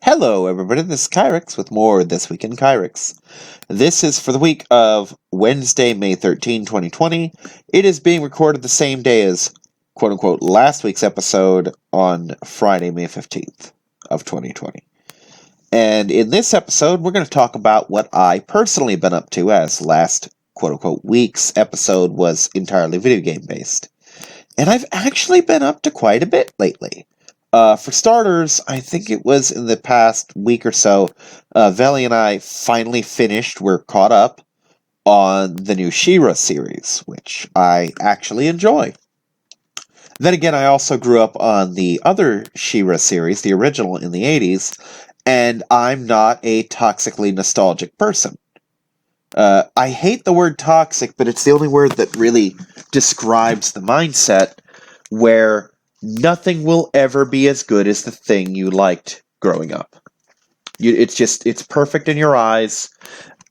Hello, everybody. This is Kyrix with more This Week in Kyrix. This is for the week of Wednesday, May 13, 2020. It is being recorded the same day as, quote-unquote, last week's episode on Friday, May 15th of 2020. And in this episode, we're going to talk about what I personally have been up to, as last, quote-unquote, week's episode was entirely video game-based. And I've actually been up to quite a bit lately. For starters, I think it was in the past week or so, Veli and I finally finished, we're caught up, on the new She-Ra series, which I actually enjoy. Then again, I also grew up on the other She-Ra series, the original in the 80s, and I'm not a toxically nostalgic person. I hate the word toxic, but it's the only word that really describes the mindset where nothing will ever be as good as the thing you liked growing up. It's perfect in your eyes.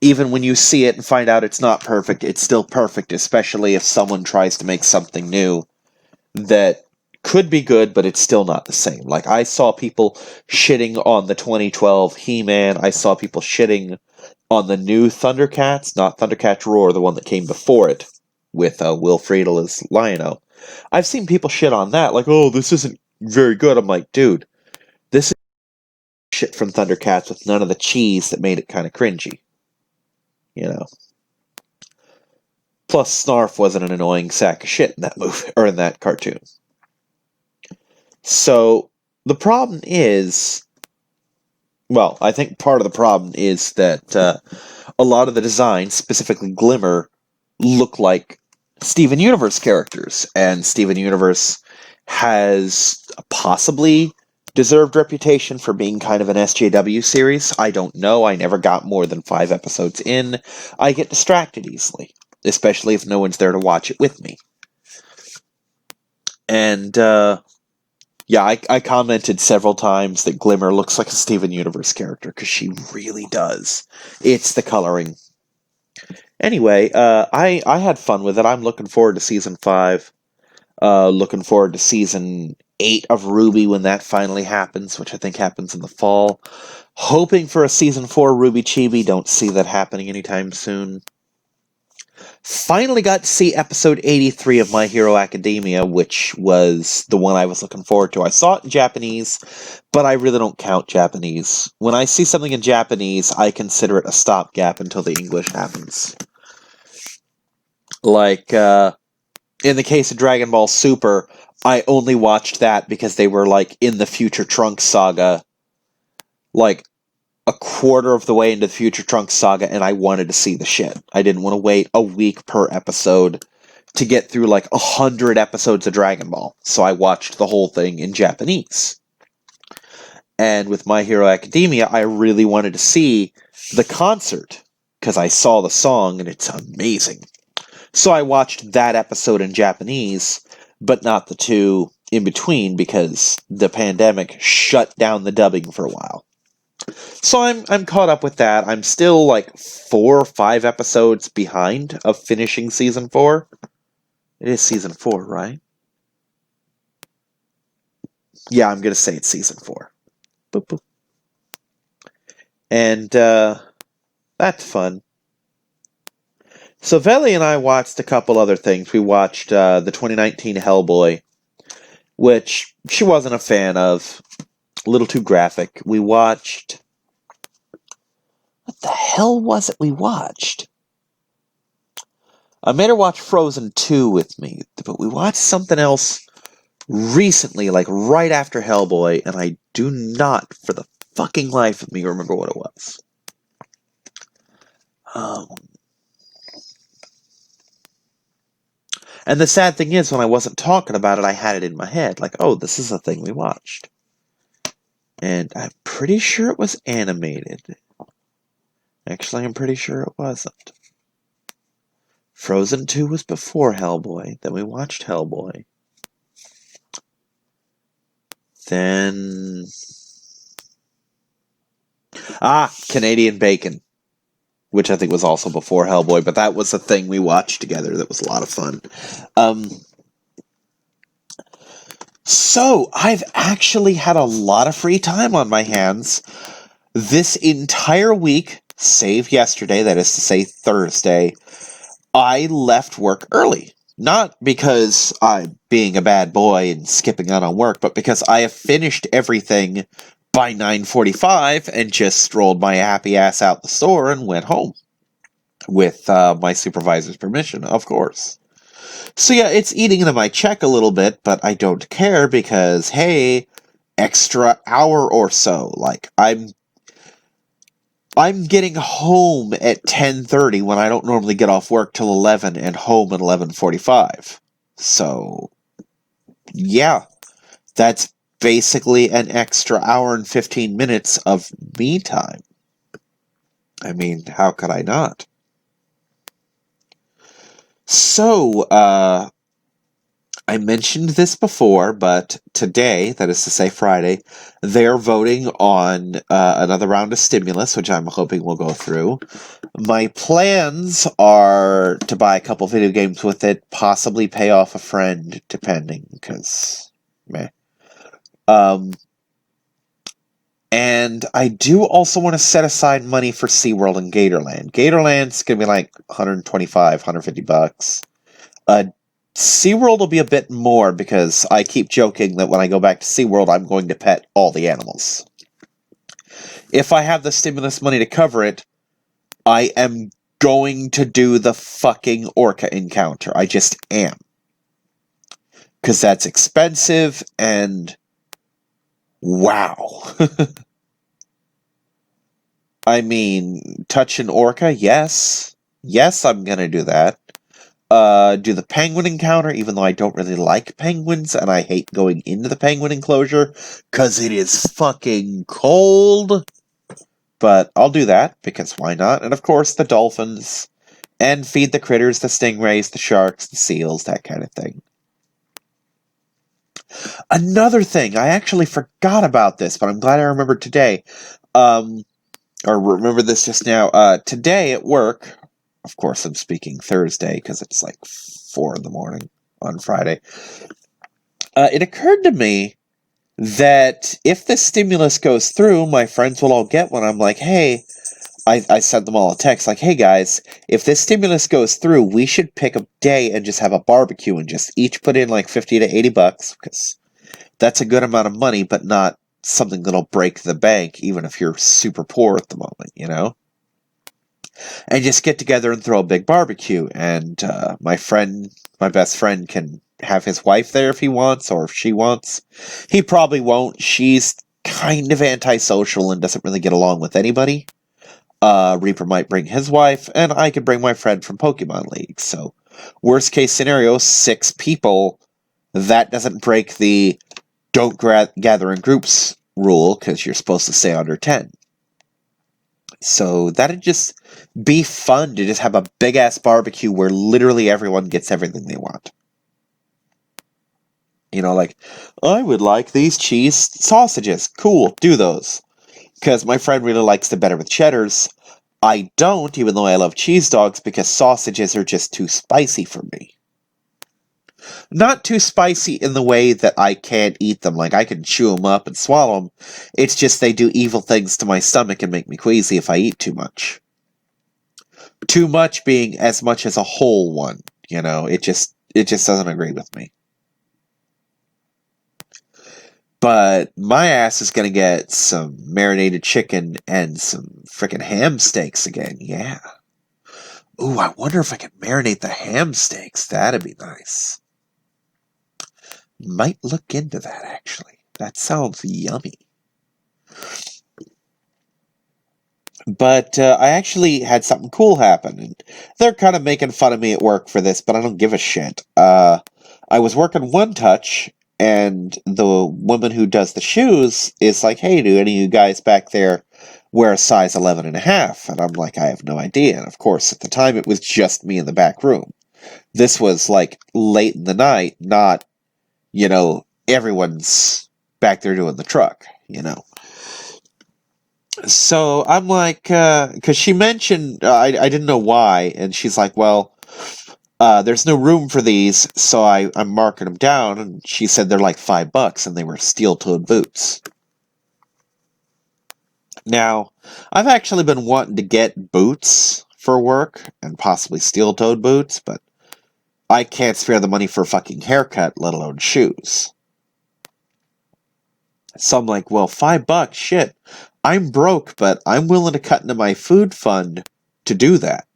Even when you see it and find out it's not perfect, it's still perfect, especially if someone tries to make something new that could be good, but it's still not the same. Like, I saw people shitting on the 2012 He-Man. I saw people shitting on the new Thundercats, not Thundercats Roar, the one that came before it, with Will Friedle as Lion-O. I've seen people shit on that, like, oh, this isn't very good. I'm like, dude, this is shit from Thundercats with none of the cheese that made it kind of cringy. You know. Plus, Snarf wasn't an annoying sack of shit in that movie, or in that cartoon. So, the problem is, well, I think part of the problem is that a lot of the designs, specifically Glimmer, look like Steven Universe characters, and Steven Universe has a possibly deserved reputation for being kind of an SJW series. I don't know. I never got more than 5 episodes in. I get distracted easily, especially if no one's there to watch it with me. And, yeah, I commented several times that Glimmer looks like a Steven Universe character, because she really does. It's the coloring. Anyway, I had fun with it. I'm looking forward to Season 5. Looking forward to Season 8 of RWBY when that finally happens, which I think happens in the fall. Hoping for a Season 4 RWBY Chibi. Don't see that happening anytime soon. Finally got to see episode 83 of My Hero Academia, which was the one I was looking forward to. I saw it in Japanese, but I really don't count Japanese. When I see something in Japanese, I consider it a stopgap until the English happens. Like, in the case of Dragon Ball Super, I only watched that because they were, like, in the Future Trunks saga, like, a quarter of the way into the Future Trunks saga, and I wanted to see the shit. I didn't want to wait a week per episode to get through, like, 100 episodes of Dragon Ball. So I watched the whole thing in Japanese. And with My Hero Academia, I really wanted to see the concert, because I saw the song, and it's amazing. So I watched that episode in Japanese, but not the two in between, because the pandemic shut down the dubbing for a while. So I'm caught up with that. I'm still like 4 or 5 episodes behind of finishing Season 4. It is Season 4, right? Yeah, I'm going to say it's Season 4. Boop, boop. And that's fun. So Veli and I watched a couple other things. We watched the 2019 Hellboy, which she wasn't a fan of. A little too graphic. We watched... What the hell was it we watched? I made her watch Frozen 2 with me, but we watched something else recently, like right after Hellboy, and I do not, for the fucking life of me, remember what it was. And the sad thing is, when I wasn't talking about it, I had it in my head, like, oh, this is a thing we watched. And I'm pretty sure it was animated. Actually, I'm pretty sure it wasn't. Frozen 2 was before Hellboy. Then we watched Hellboy. Then... Canadian Bacon. Which I think was also before Hellboy, but that was a thing we watched together that was a lot of fun. So, I've actually had a lot of free time on my hands this entire week, save yesterday, that is to say Thursday. I left work early. Not because I'm being a bad boy and skipping out on work, but because I have finished everything by 9:45 and just strolled my happy ass out the store and went home. With my supervisor's permission, of course. So yeah, it's eating into my check a little bit, but I don't care because, hey, extra hour or so. Like, I'm getting home at 10:30 when I don't normally get off work till 11 and home at 11:45. So, yeah, that's basically an extra hour and 15 minutes of me time. I mean, how could I not? So, I mentioned this before, but today, that is to say Friday, they're voting on another round of stimulus, which I'm hoping will go through. My plans are to buy a couple video games with it, possibly pay off a friend, depending, because, meh. And I do also want to set aside money for SeaWorld and Gatorland. Gatorland's going to be like $125, $150. SeaWorld will be a bit more because I keep joking that when I go back to SeaWorld, I'm going to pet all the animals. If I have the stimulus money to cover it, I am going to do the fucking orca encounter. I just am. Because that's expensive and wow. I mean, touch an orca, yes. Yes, I'm gonna do that. Do the penguin encounter, even though I don't really like penguins, and I hate going into the penguin enclosure, because it is fucking cold. But I'll do that, because why not? And of course, the dolphins, and feed the critters, the stingrays, the sharks, the seals, that kind of thing. Another thing, I actually forgot about this, but I'm glad I remembered today. Or remember this just now. Today at work, of course I'm speaking Thursday because it's like 4 in the morning on Friday. It occurred to me that if the stimulus goes through, my friends will all get one. I'm like, hey, I sent them all a text like, hey guys, if this stimulus goes through, we should pick a day and just have a barbecue and just each put in like $50 to $80 because that's a good amount of money, but not something that'll break the bank, even if you're super poor at the moment, you know? And just get together and throw a big barbecue. And my best friend, can have his wife there if he wants, or if she wants. He probably won't. She's kind of antisocial and doesn't really get along with anybody. Reaper might bring his wife, and I could bring my friend from Pokemon League. So, worst case scenario, 6 people. That doesn't break the don't gather in groups rule, because you're supposed to stay under 10. So that'd just be fun to just have a big-ass barbecue where literally everyone gets everything they want. You know, like, I would like these cheese sausages. Cool, do those. Because my friend really likes the better with cheddars. I don't, even though I love cheese dogs, because sausages are just too spicy for me. Not too spicy in the way that I can't eat them, like I can chew them up and swallow them. It's just they do evil things to my stomach and make me queasy if I eat too much. Too much being as much as a whole one, you know, it just doesn't agree with me. But my ass is gonna get some marinated chicken and some frickin' ham steaks again, yeah. Ooh, I wonder if I could marinate the ham steaks. That'd be nice. Might look into that, actually. That sounds yummy. But I actually had something cool happen, and they're kind of making fun of me at work for this, but I don't give a shit. I was working One Touch, and the woman who does the shoes is like, hey, do any of you guys back there wear a size 11 and a half? And I'm like, I have no idea. And of course, at the time, it was just me in the back room. This was like late in the night, not, you know, everyone's back there doing the truck, you know. So I'm like, because she mentioned, I didn't know why, and she's like, well, there's no room for these, so I'm marking them down, and she said they're like $5, and they were steel-toed boots. Now, I've actually been wanting to get boots for work, and possibly steel-toed boots, but I can't spare the money for a fucking haircut, let alone shoes. So I'm like, well, $5, shit. I'm broke, but I'm willing to cut into my food fund to do that.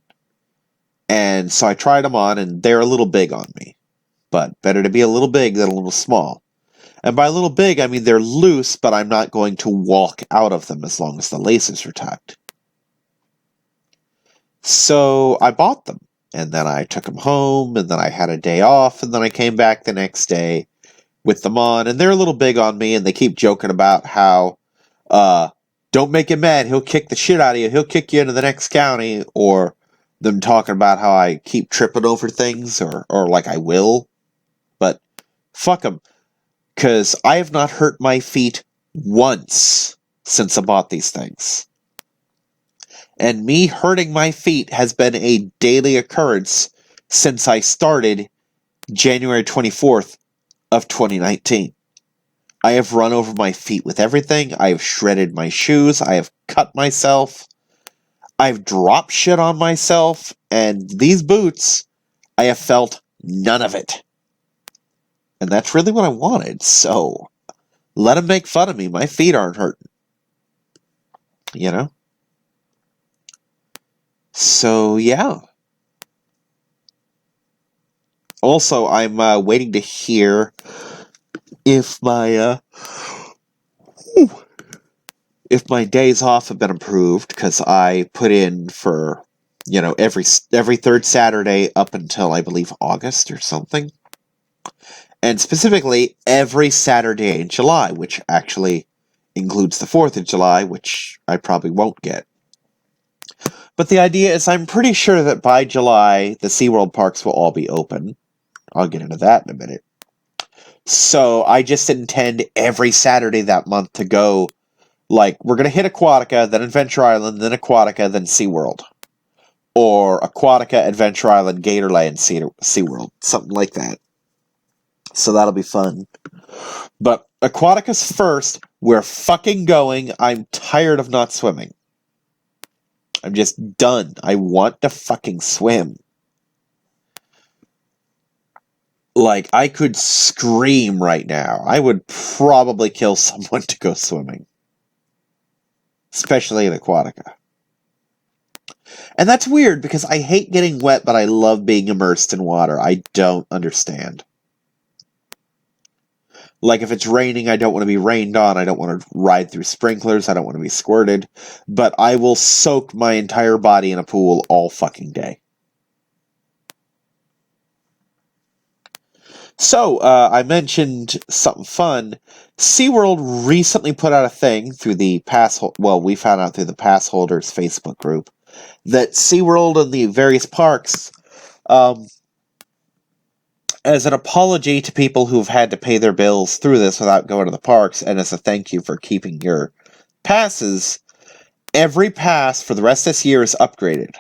And so I tried them on, and they're a little big on me. But better to be a little big than a little small. And by a little big, I mean they're loose, but I'm not going to walk out of them as long as the laces are tucked. So I bought them, and then I took them home, and then I had a day off, and then I came back the next day with them on, and they're a little big on me, and they keep joking about how, don't make him mad, he'll kick the shit out of you, he'll kick you into the next county, or them talking about how I keep tripping over things, or like I will. But fuck them, because I have not hurt my feet once since I bought these things. And me hurting my feet has been a daily occurrence since I started January 24th of 2019. I have run over my feet with everything. I have shredded my shoes. I have cut myself. I've dropped shit on myself. And these boots, I have felt none of it. And that's really what I wanted. So, let them make fun of me. My feet aren't hurting. You know? So, yeah. Also, I'm waiting to hear if my days off have been approved, because I put in for, every third Saturday up until, I believe, August or something. And specifically, every Saturday in July, which actually includes the 4th of July, which I probably won't get. But the idea is I'm pretty sure that by July, the SeaWorld parks will all be open. I'll get into that in a minute. So I just intend every Saturday that month to go, like, we're going to hit Aquatica, then Adventure Island, then Aquatica, then SeaWorld. Or Aquatica, Adventure Island, Gatorland, SeaWorld. Something like that. So that'll be fun. But Aquatica's first. We're fucking going. I'm tired of not swimming. I'm just done. I want to fucking swim. Like, I could scream right now. I would probably kill someone to go swimming. Especially in Aquatica. And that's weird, because I hate getting wet, but I love being immersed in water. I don't understand. Like, if it's raining, I don't want to be rained on. I don't want to ride through sprinklers. I don't want to be squirted. But I will soak my entire body in a pool all fucking day. So, I mentioned something fun. SeaWorld recently put out a thing through the we found out through the pass holders Facebook group, that SeaWorld and the various parks, as an apology to people who've had to pay their bills through this without going to the parks, and as a thank you for keeping your passes, every pass for the rest of this year is upgraded.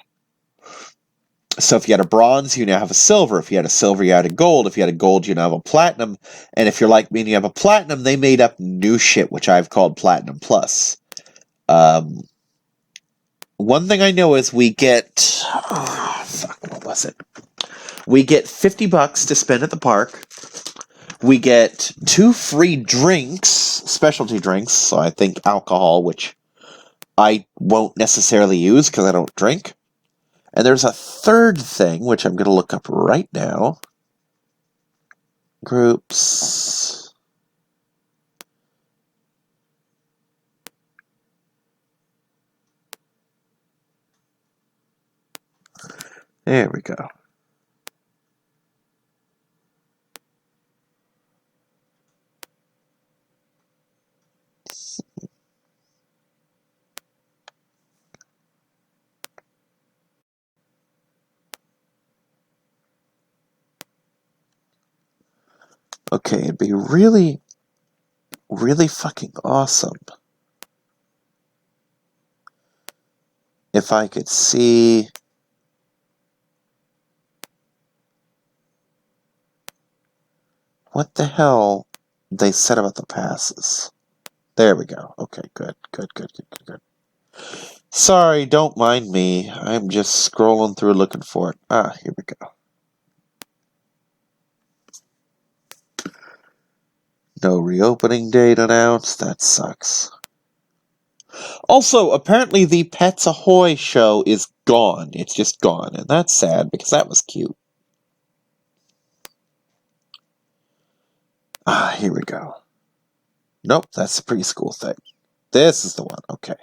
So if you had a bronze, you now have a silver. If you had a silver, you had a gold. If you had a gold, you now have a platinum. And if you're like me and you have a platinum, they made up new shit, which I've called Platinum Plus. One thing I know is we get... what was it? We get $50 to spend at the park. We get 2 free drinks, specialty drinks, so I think alcohol, which I won't necessarily use because I don't drink. And there's a third thing, which I'm going to look up right now. Groups. There we go. Okay, it'd be really, really fucking awesome if I could see what the hell they said about the passes. There we go. Okay, good. Sorry, don't mind me. I'm just scrolling through looking for it. Ah, here we go. No reopening date announced. That sucks. Also, apparently the Pets Ahoy show is gone. It's just gone, and that's sad because that was cute. Ah, here we go. Nope, that's the preschool thing. This is the one. Okay.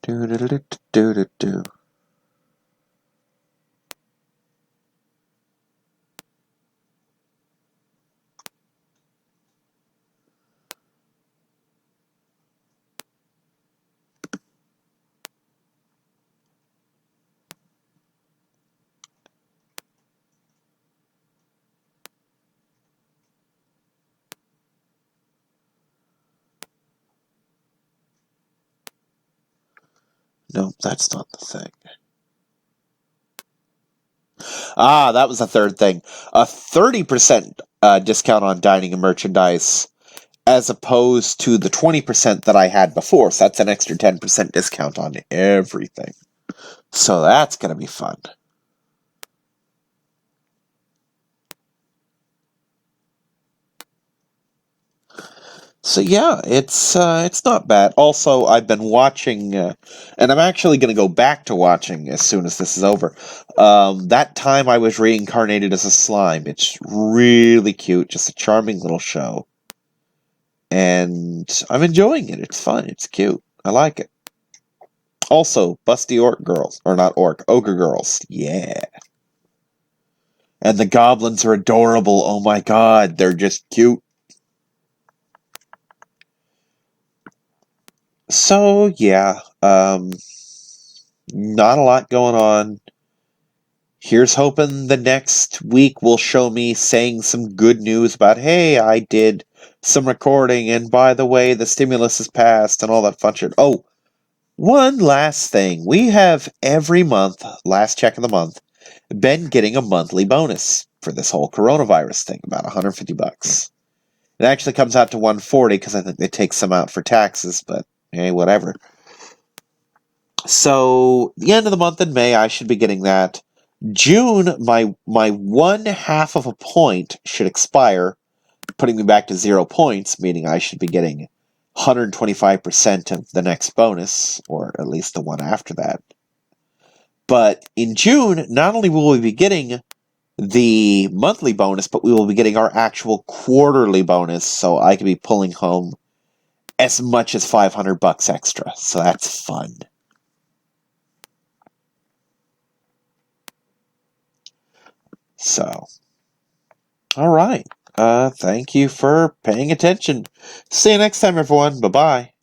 Do. Nope, that's not the thing. Ah, that was the third thing. A 30% discount on dining and merchandise, as opposed to the 20% that I had before. So that's an extra 10% discount on everything. So that's going to be fun. So yeah, it's not bad. Also, I've been watching, and I'm actually going to go back to watching as soon as this is over. That time I was reincarnated as a slime. It's really cute, just a charming little show, and I'm enjoying it. It's fun. It's cute. I like it. Also, busty orc girls, or not orc, ogre girls. Yeah, and the goblins are adorable. Oh my god, they're just cute. So yeah, not a lot going on. Here's hoping the next week will show me saying some good news about, hey, I did some recording, and by the way, the stimulus is passed, and all that fun shit. Oh, one last thing. We have every month, last check of the month, been getting a monthly bonus for this whole coronavirus thing, about $150. It actually comes out to $140 because I think they take some out for taxes, but hey, whatever. So, the end of the month in May, I should be getting that. June, my 1/2 of a point should expire, putting me back to 0 points, meaning I should be getting 125% of the next bonus, or at least the one after that. But in June, not only will we be getting the monthly bonus, but we will be getting our actual quarterly bonus, so I could be pulling home as much as $500 extra. So that's fun. So, all right. Thank you for paying attention. See you next time, everyone. Bye-bye.